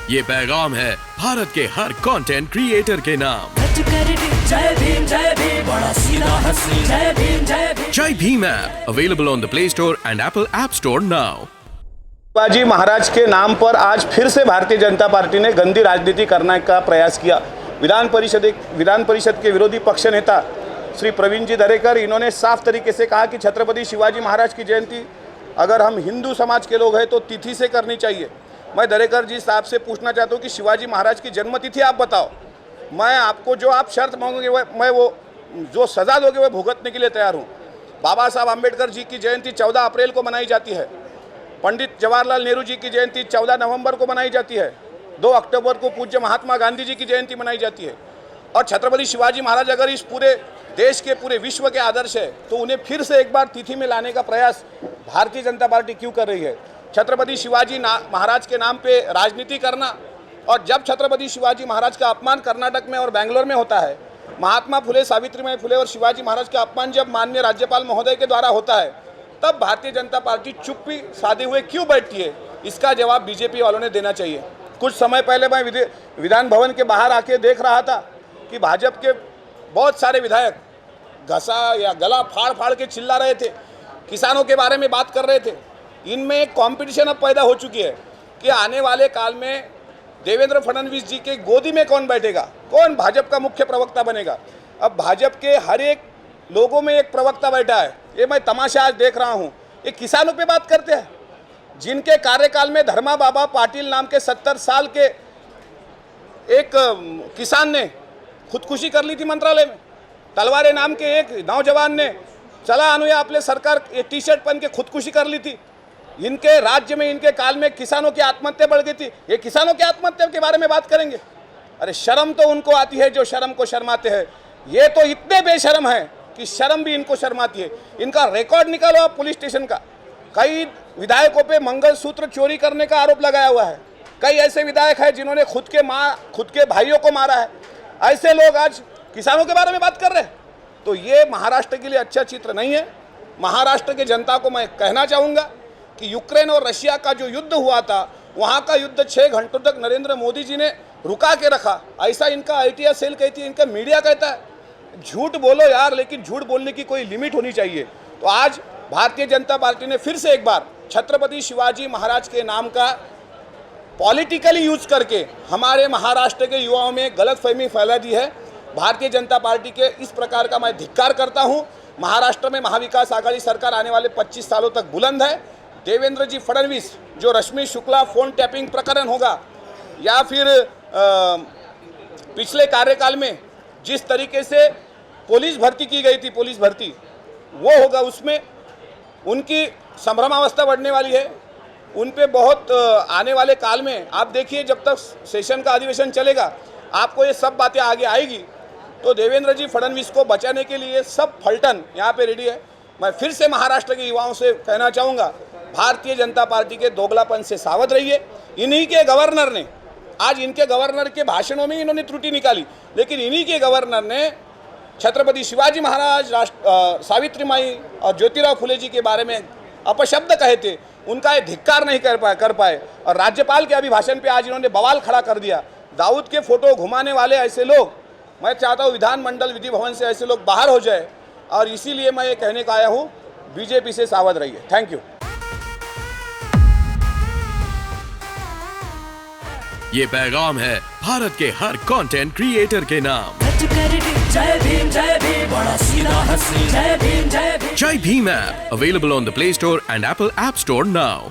ये पैगाम है भारत के हर कंटेंट क्रिएटर के नाम। जय भीम बड़ा सीधा हंसी, जय Bhim. Jai Bhim app available on the Play Store and Apple App Store now. Shivaji Maharaj के नाम पर आज फिर से भारतीय जनता पार्टी ने गंदी राजनीति करने का प्रयास किया। विधान परिषद के विरोधी पक्ष नेता श्री प्रवीण जी दरेकर, इन्होंने साफ तरीके से कहा कि छत्रपति शिवाजी महाराज की जयंती अगर हम हिंदू समाज के लोग हैं तो तिथि से करनी चाहिए। मैं दरेकर जी साहब से पूछना चाहता हूँ कि शिवाजी महाराज की जन्म तिथि आप बताओ, मैं आपको जो आप शर्त मांगोगे मैं वो जो सज़ा दोगे वो भुगतने के लिए तैयार हूँ। बाबा साहब आम्बेडकर जी की जयंती 14 अप्रैल को मनाई जाती है। पंडित जवाहरलाल नेहरू जी की जयंती 14 नवंबर को मनाई जाती है। 2 अक्टूबर को पूज्य महात्मा गांधी जी की जयंती मनाई जाती है। और छत्रपति शिवाजी महाराज अगर इस पूरे देश के पूरे विश्व के आदर्श है तो उन्हें फिर से एक बार तिथि में लाने का प्रयास भारतीय जनता पार्टी क्यों कर रही है? छत्रपति शिवाजी महाराज के नाम पे राजनीति करना, और जब छत्रपति शिवाजी महाराज का अपमान कर्नाटक में और बेंगलोर में होता है, महात्मा फुले, सावित्रीबाई फुले और शिवाजी महाराज का अपमान जब माननीय राज्यपाल महोदय के द्वारा होता है, तब भारतीय जनता पार्टी चुप्पी साधे हुए क्यों बैठती है? इसका जवाब बीजेपी वालों ने देना चाहिए। कुछ समय पहले मैं विधान भवन के बाहर आके देख रहा था कि भाजपा के बहुत सारे विधायक घसा या गला फाड़ फाड़ के चिल्ला रहे थे, किसानों के बारे में बात कर रहे थे। इनमें एक कॉम्पिटिशन अब पैदा हो चुकी है कि आने वाले काल में देवेंद्र फडणवीस जी के गोदी में कौन बैठेगा, कौन भाजपा का मुख्य प्रवक्ता बनेगा। अब भाजपा के हर एक लोगों में एक प्रवक्ता बैठा है। ये मैं तमाशा आज देख रहा हूँ। ये किसानों पे बात करते हैं जिनके कार्यकाल में धर्मा बाबा पाटिल नाम के 70 साल के एक किसान ने खुदकुशी कर ली थी मंत्रालय में। तलवारे नाम के एक नौजवान ने चला अनुया अपने सरकार टी शर्ट पहन के खुदकुशी कर ली थी। इनके राज्य में, इनके काल में किसानों की आत्महत्या बढ़ गई थी। ये किसानों की आत्महत्या के बारे में बात करेंगे? अरे शर्म तो उनको आती है जो शर्म को शर्माते हैं। ये तो इतने बेशर्म हैं कि शर्म भी इनको शर्माती है। इनका रिकॉर्ड निकालो आप पुलिस स्टेशन का। कई विधायकों पे मंगलसूत्र चोरी करने का आरोप लगाया हुआ है। कई ऐसे विधायक हैं जिन्होंने खुद के भाइयों को मारा है। ऐसे लोग आज किसानों के बारे में बात कर रहे हैं, तो ये महाराष्ट्र के लिए अच्छा चित्र नहीं है। महाराष्ट्र के जनता को मैं कहना चाहूँगा कि यूक्रेन और रशिया का जो युद्ध हुआ था, वहाँ का युद्ध 6 घंटों तक नरेंद्र मोदी जी ने रुका के रखा। ऐसा इनका आईटी सेल कहती है, इनका मीडिया कहता है। झूठ बोलो यार, लेकिन झूठ बोलने की कोई लिमिट होनी चाहिए। तो आज भारतीय जनता पार्टी ने फिर से एक बार छत्रपति शिवाजी महाराज के नाम का पॉलिटिकली यूज करके हमारे महाराष्ट्र के युवाओं में गलतफहमी फैला दी है। भारतीय जनता पार्टी के इस प्रकार का मैं धिक्कार करता हूं। महाराष्ट्र में महाविकास आघाड़ी सरकार आने वाले 25 सालों तक बुलंद है। देवेंद्र जी फडणवीस, जो रश्मि शुक्ला फोन टैपिंग प्रकरण होगा या फिर पिछले कार्यकाल में जिस तरीके से पुलिस भर्ती की गई थी, पुलिस भर्ती वो होगा, उसमें उनकी संभ्रमावस्था बढ़ने वाली है। उन पे बहुत आने वाले काल में आप देखिए, जब तक सेशन का अधिवेशन चलेगा आपको ये सब बातें आगे आएगी। तो देवेंद्र जी फडणवीस को बचाने के लिए सब फलटन यहाँ पे रेडी है। मैं फिर से महाराष्ट्र के युवाओं से कहना चाहूँगा, भारतीय जनता पार्टी के दोगलापन से सावध रहिए। इन्हीं के गवर्नर ने, आज इनके गवर्नर के भाषणों में इन्होंने त्रुटि निकाली, लेकिन इन्हीं के गवर्नर ने छत्रपति शिवाजी महाराज, सावित्रीबाई और ज्योतिराव फुले जी के बारे में अपशब्द कहे थे। उनका ये धिक्कार नहीं कर पाए और राज्यपाल के अभिभाषण पे आज इन्होंने बवाल खड़ा कर दिया। दाऊद के फोटो घुमाने वाले ऐसे लोग, मैं चाहता हूँ विधानमंडल विधि भवन से ऐसे लोग बाहर हो जाए। और इसीलिए मैं ये कहने का आया हूँ, बीजेपी से सावध रहिए। Thank you. ये पैगाम है भारत के हर कंटेंट क्रिएटर के नाम। जय भीम बड़ा सीधा हंसी, जय Bhim. Jai Bhim app available on the Play Store and Apple App Store now.